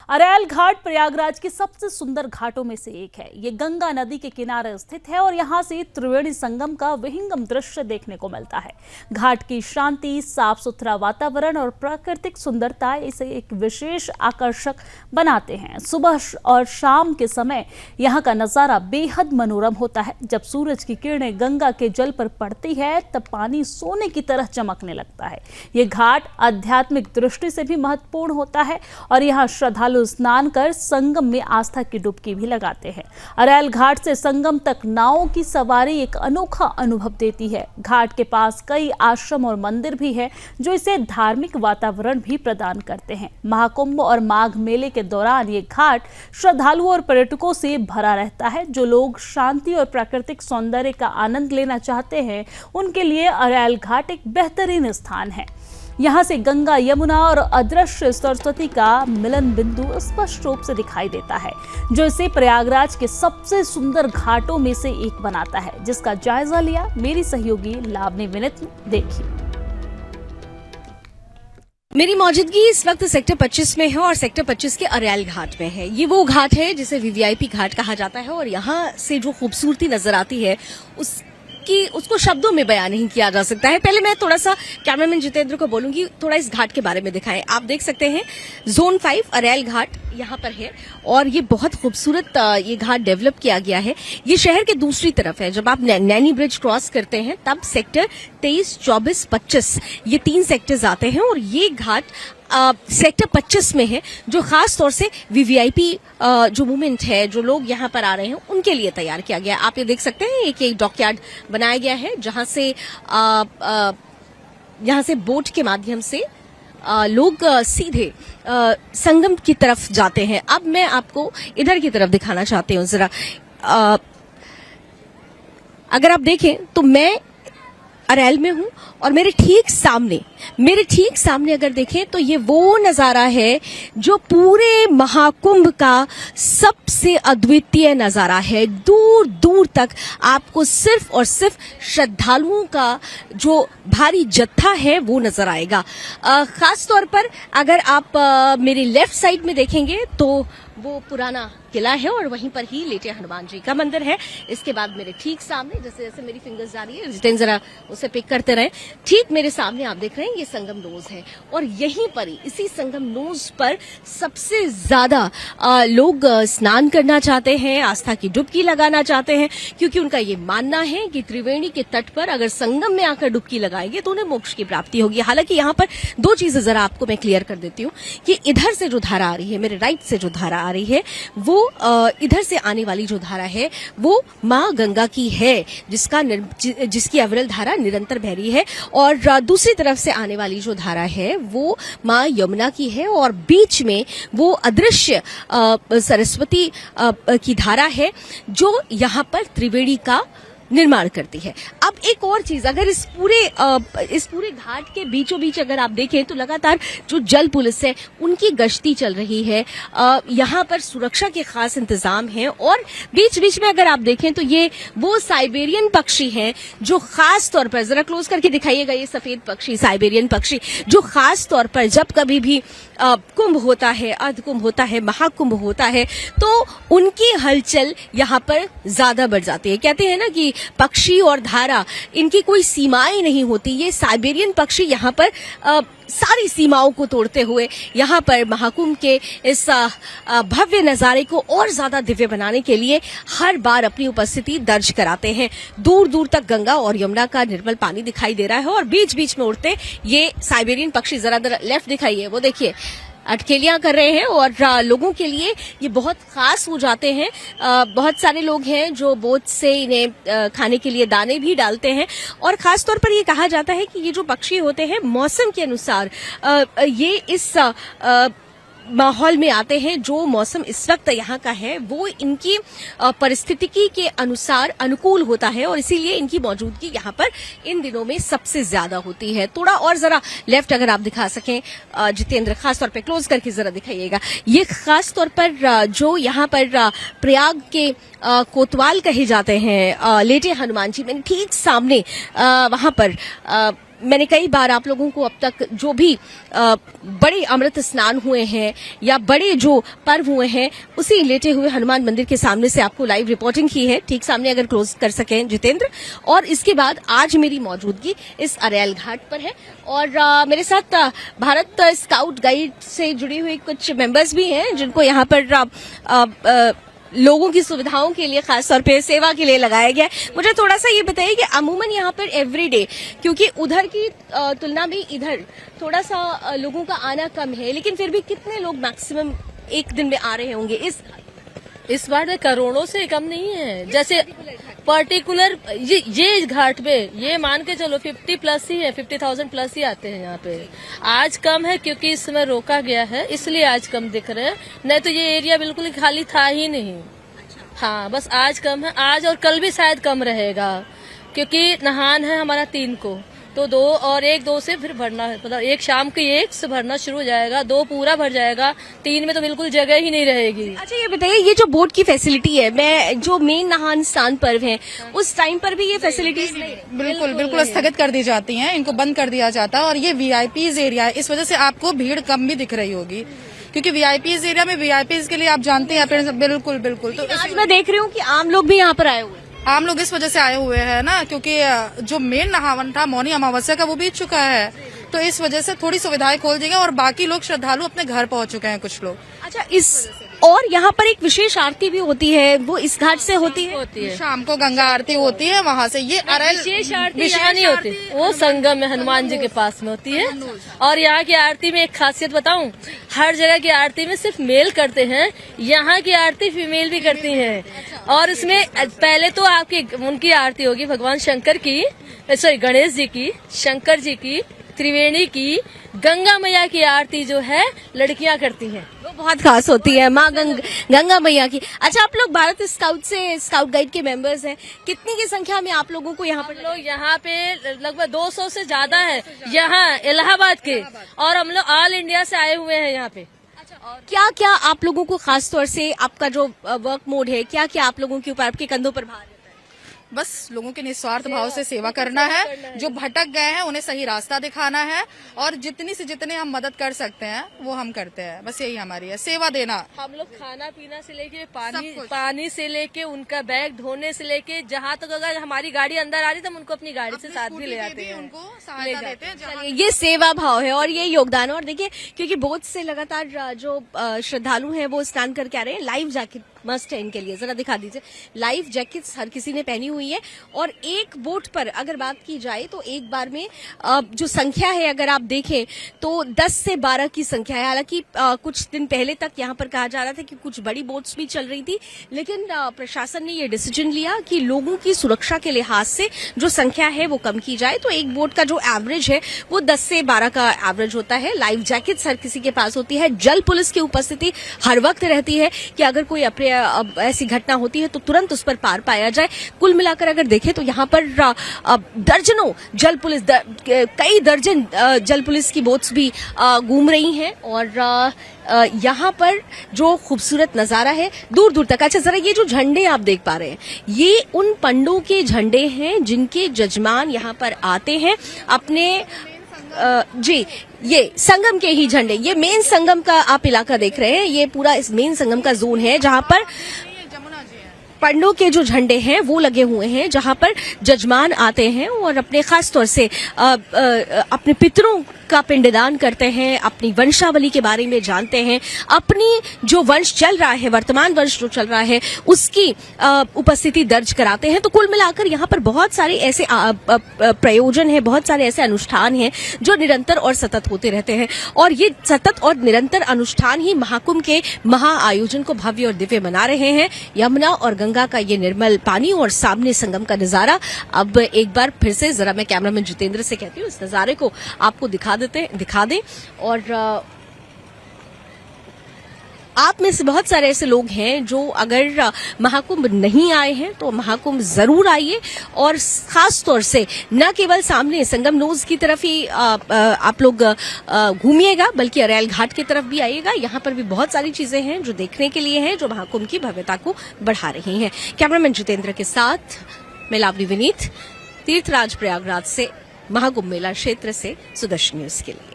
अरैल घाट प्रयागराज के सबसे सुंदर घाटों में से एक है। ये गंगा नदी के किनारे स्थित है और यहाँ से त्रिवेणी संगम का विहंगम दृश्य देखने को मिलता है। घाट की शांति, साफ सुथरा वातावरण और प्राकृतिक सुंदरता इसे एक विशेष आकर्षक बनाते हैं। सुबह और शाम के समय यहाँ का नजारा बेहद मनोरम होता है। जब सूरज की किरणें गंगा के जल पर पड़ती है तब पानी सोने की तरह चमकने लगता है। ये घाट आध्यात्मिक दृष्टि से भी महत्वपूर्ण होता है और यहाँ श्रद्धालु स्नान कर संगम में आस्था की डुबकी भी लगाते हैं। अरैल घाट से संगम तक नावों की सवारी एक अनोखा अनुभव देती है। घाट के पास कई आश्रम और मंदिर भी है जो इसे धार्मिक वातावरण भी प्रदान करते हैं। महाकुंभ और माघ मेले के दौरान ये घाट श्रद्धालुओं और पर्यटकों से भरा रहता है। जो लोग शांति और प्राकृतिक सौंदर्य का आनंद लेना चाहते हैं उनके लिए अरैल घाट एक बेहतरीन स्थान है। यहाँ से गंगा, यमुना और अदृश्य सरस्वती का मिलन बिंदु स्पष्ट रूप से दिखाई देता है, जो इसे प्रयागराज के सबसे सुंदर घाटों में से एक बनाता है, जिसका जायजा लिया मेरी सहयोगी लावनी विनित ने। देखिए, मेरी मौजूदगी इस वक्त सेक्टर 25 में है और सेक्टर 25 के अरैल घाट में है। ये वो घाट है जिसे वीवीआईपी घाट कहा जाता है और यहाँ से जो खूबसूरती नजर आती है उसको शब्दों में बयान नहीं किया जा सकता है। पहले मैं थोड़ा सा कैमरामैन जितेंद्र को बोलूंगी थोड़ा इस घाट के बारे में दिखाएं। आप देख सकते हैं जोन 5 अरैल घाट यहाँ पर है और ये बहुत खूबसूरत ये घाट डेवलप किया गया है। ये शहर के दूसरी तरफ है। जब आप नैनी ब्रिज क्रॉस करते हैं तब सेक्टर 23, 24, 25 ये 3 सेक्टर्स आते हैं और ये घाट सेक्टर 25 में है, जो खास तौर से वीवीआईपी जो मूवमेंट है, जो लोग यहाँ पर आ रहे हैं उनके लिए तैयार किया गया है। आप ये देख सकते हैं एक डॉकयार्ड बनाया गया है जहाँ से यहाँ से बोट के माध्यम से लोग सीधे संगम की तरफ जाते हैं। अब मैं आपको इधर की तरफ दिखाना चाहती हूँ जरा। अगर आप देखें तो मैं अरैल में हूं और मेरे ठीक सामने अगर देखें तो ये वो नजारा है जो पूरे महाकुंभ का सबसे अद्वितीय नजारा है। दूर दूर तक आपको सिर्फ और सिर्फ श्रद्धालुओं का जो भारी जत्था है वो नजर आएगा। खास तौर पर अगर आप मेरे लेफ्ट साइड में देखेंगे तो वो पुराना किला है और वहीं पर ही लेटे हनुमान जी का मंदिर है। इसके बाद मेरे ठीक सामने, जैसे जैसे मेरी फिंगर्स जा रही है, जितेंद्र जरा उसे पिक करते रहे, ठीक मेरे सामने आप देख रहे हैं ये संगम नोज है और यहीं पर ही इसी संगम नोज पर सबसे ज्यादा लोग स्नान करना चाहते हैं, आस्था की डुबकी लगाना चाहते हैं, क्योंकि उनका ये मानना है कि त्रिवेणी के तट पर अगर संगम में आकर डुबकी लगाएंगे तो उन्हें मोक्ष की प्राप्ति होगी। हालांकि यहाँ पर 2 चीजें जरा आपको मैं क्लियर कर देती हूँ कि इधर से जो धारा आ रही है, मेरे राइट से जो धारा आ रही है, वो इधर से आने वाली जो धारा है वो माँ गंगा की है, जिसकी अविरल धारा निरंतर बह रही है, और दूसरी तरफ से आने वाली जो धारा है वो माँ यमुना की है और बीच में वो अदृश्य सरस्वती की धारा है जो यहाँ पर त्रिवेणी का निर्माण करती है। अब एक और चीज, अगर इस पूरे घाट के बीचों बीच अगर आप देखें तो लगातार जो जल पुलिस है उनकी गश्ती चल रही है। यहाँ पर सुरक्षा के खास इंतजाम हैं और बीच बीच में अगर आप देखें तो ये वो साइबेरियन पक्षी हैं जो खास तौर पर, जरा क्लोज करके दिखाइएगा, ये सफेद पक्षी, साइबेरियन पक्षी, जो खास तौर पर जब कभी भी कुंभ होता है, अर्धकुंभ होता है, महाकुंभ होता है तो उनकी हलचल यहाँ पर ज्यादा बढ़ जाती है। कहते हैं ना कि पक्षी और धारा, इनकी कोई सीमाएं नहीं होती। ये साइबेरियन पक्षी यहाँ पर सारी सीमाओं को तोड़ते हुए यहाँ पर महाकुंभ के इस भव्य नजारे को और ज्यादा दिव्य बनाने के लिए हर बार अपनी उपस्थिति दर्ज कराते हैं। दूर दूर तक गंगा और यमुना का निर्मल पानी दिखाई दे रहा है और बीच बीच में उड़ते ये साइबेरियन पक्षी, जरा लेफ्ट दिखाइए, वो देखिए अटकेलियां कर रहे हैं और लोगों के लिए ये बहुत खास हो जाते हैं। बहुत सारे लोग हैं जो बोट से इन्हें खाने के लिए दाने भी डालते हैं और खास तौर पर ये कहा जाता है कि ये जो पक्षी होते हैं मौसम के अनुसार ये इस माहौल में आते हैं। जो मौसम इस वक्त यहाँ का है वो इनकी परिस्थितिकी के अनुसार अनुकूल होता है और इसीलिए इनकी मौजूदगी यहाँ पर इन दिनों में सबसे ज्यादा होती है। थोड़ा और जरा लेफ्ट अगर आप दिखा सकें जितेंद्र, खास तौर पे क्लोज करके जरा दिखाइएगा। ये खास तौर पर जो यहाँ पर प्रयाग के कोतवाल कहे जाते हैं, लेटे हनुमान जी, मैंने ठीक सामने वहां पर मैंने कई बार आप लोगों को अब तक जो भी बड़े अमृत स्नान हुए हैं या बड़े जो पर्व हुए हैं उसी लेटे हुए हनुमान मंदिर के सामने से आपको लाइव रिपोर्टिंग की है, ठीक सामने अगर क्लोज कर सकें जितेंद्र। और इसके बाद आज मेरी मौजूदगी इस अरैल घाट पर है और मेरे साथ भारत स्काउट गाइड से जुड़ी हुई कुछ मेंबर्स भी हैं जिनको यहाँ पर लोगों की सुविधाओं के लिए खास तौर पे सेवा के लिए लगाया गया है। मुझे थोड़ा सा ये बताइए कि अमूमन यहाँ पर एवरीडे, क्योंकि उधर की तुलना में इधर थोड़ा सा लोगों का आना कम है, लेकिन फिर भी कितने लोग मैक्सिमम एक दिन में आ रहे होंगे इस बार करोड़ों से कम नहीं है। जैसे पर्टिकुलर ये घाट पे ये मान के चलो 50 प्लस ही है, 50,000 प्लस ही आते हैं यहाँ पे। आज कम है क्योंकि इस समय रोका गया है, इसलिए आज कम दिख रहे हैं, नहीं तो ये एरिया बिल्कुल खाली था ही नहीं। हाँ, बस आज कम है, आज और कल भी शायद कम रहेगा क्योंकि नहान है हमारा 3 को, तो 2 और 1-2 से फिर भरना है, मतलब एक शाम के 1 से भरना शुरू हो जाएगा, 2 पूरा भर जाएगा, 3 में तो बिल्कुल जगह ही नहीं रहेगी। अच्छा ये बताइए, ये जो बोट की फैसिलिटी है, मैं जो मेन नहान स्नान पर्व है उस टाइम पर भी ये फैसिलिटीज बिल्कुल स्थगित कर दी जाती हैं, इनको बंद कर दिया जाता है। और ये वीआईपीज एरिया है, इस वजह से आपको भीड़ कम भी दिख रही होगी क्योंकि वीआईपीज एरिया में वीआईपीज के लिए आप जानते हैं बिल्कुल। तो आज मैं देख रही हूँ कि आम लोग भी यहाँ पर आए हुए हैं। आम लोग इस वजह से आए हुए हैं ना, क्योंकि जो मेन नहावन था मौनी अमावस्या का वो बीत चुका है, तो इस वजह से थोड़ी सुविधाएं खोल दी गई और बाकी लोग श्रद्धालु अपने घर पहुंच चुके हैं कुछ लोग। अच्छा, इस और यहाँ पर एक विशेष आरती भी होती है, वो इस घाट से होती है। शाम को गंगा आरती होती है वहाँ से। ये अरैल विशेष आरती यहाँ नहीं होती, वो संगम में हनुमान जी के पास में होती है। और यहाँ की आरती में एक खासियत बताऊं, हर जगह की आरती में सिर्फ मेल करते हैं, यहाँ की आरती फीमेल भी करती हैं। और इसमें पहले तो आपकी उनकी आरती होगी भगवान शंकर की, सॉरी गणेश जी की, शंकर जी की, त्रिवेणी की, गंगा मैया की आरती जो है लड़कियां करती हैं, वो बहुत खास होती है, माँ गंगा मैया की। अच्छा, आप लोग भारत स्काउट गाइड के मेंबर्स हैं, कितनी की संख्या में आप लोगों को यहाँ पर? लोग यहाँ पे लगभग 200 से ज्यादा है यहाँ इलाहाबाद के, और हम लोग ऑल इंडिया से आए हुए हैं यहाँ पे। क्या क्या आप लोगों को खास तौर से आपका जो वर्क मोड है, क्या क्या आप लोगों के ऊपर आपके कंधों पर भार? बस लोगों के निस्वार्थ भाव से सेवा करना है, जो भटक गए हैं उन्हें सही रास्ता दिखाना है, और जितनी से जितने हम मदद कर सकते हैं वो हम करते हैं। बस यही हमारी है, सेवा देना। हम लोग खाना पीना से लेके पानी से लेके उनका बैग धोने से लेके जहाँ तक, अगर हमारी गाड़ी अंदर आ रही तो हम उनको अपनी गाड़ी से साथ भी ले आते हैं, उनको सहायता देते हैं। ये सेवा भाव है और ये योगदान है। और देखिए, क्योंकि बहुत से लगातार जो श्रद्धालु हैं वो स्नान करके आ रहे हैं, लाइव जैकेट मस्ट है इनके लिए, जरा दिखा दीजिए। लाइव जैकेट्स हर किसी ने पहनी हुई है। और एक बोट पर अगर बात की जाए तो एक बार में जो संख्या है, अगर आप देखें तो 10 से 12 की संख्या है। हालांकि कुछ दिन पहले तक यहाँ पर कहा जा रहा था कि कुछ बड़ी बोट्स भी चल रही थी, लेकिन प्रशासन ने ये डिसीजन लिया कि लोगों की सुरक्षा के लिहाज से जो संख्या है वो कम की जाए। तो एक बोट का जो एवरेज है वो 10 से 12 का एवरेज होता है। लाइव जैकेट्स हर किसी के पास होती है। जल पुलिस की उपस्थिति हर वक्त रहती है कि अगर कोई ऐसी घटना होती है तो तुरंत उस पर पार पाया जाए। कुल मिलाकर अगर देखें तो यहाँ पर दर्जनों जल पुलिस, कई दर्जन जल पुलिस की बोट्स भी घूम रही हैं। और यहाँ पर जो खूबसूरत नजारा है दूर दूर तक। अच्छा, जरा ये जो झंडे आप देख पा रहे हैं, ये उन पंडों के झंडे हैं जिनके जजमान यहाँ पर आते हैं अपने जी, ये संगम के ही झंडे। ये मेन संगम का आप इलाका देख रहे हैं, ये पूरा इस मेन संगम का जोन है जहां पर पंडों के जो झंडे हैं वो लगे हुए हैं, जहां पर जजमान आते हैं और अपने खास तौर से अपने पितरों का पिंडदान करते हैं, अपनी वंशावली के बारे में जानते हैं, अपनी जो वंश चल रहा है, वर्तमान वंश जो चल रहा है उसकी उपस्थिति दर्ज कराते हैं। तो कुल मिलाकर यहाँ पर बहुत सारे ऐसे प्रयोजन है, बहुत सारे ऐसे अनुष्ठान हैं जो निरंतर और सतत होते रहते हैं। और ये सतत और निरंतर अनुष्ठान ही महाकुंभ के महा आयोजन को भव्य और दिव्य बना रहे हैं। यमुना और गंगा का ये निर्मल पानी और सामने संगम का नजारा। अब एक बार फिर से जरा मैं कैमरामैन जितेंद्र से कहती हूँ इस नजारे को आपको दिखा दें। और आप में से बहुत सारे ऐसे लोग हैं जो अगर महाकुंभ नहीं आए हैं तो महाकुंभ जरूर आइए, और खास तौर से न केवल सामने संगम नोज की तरफ ही आप लोग घूमिएगा, बल्कि अरैल घाट की तरफ भी आइएगा। यहाँ पर भी बहुत सारी चीजें हैं जो देखने के लिए हैं, जो महाकुंभ की भव्यता को बढ़ा रही हैं। कैमरामैन जितेंद्र के साथ मैं लावली विनीत, तीर्थराज प्रयागराज से। महाकुंभ मेला क्षेत्र से सुदर्शन न्यूज के लिए।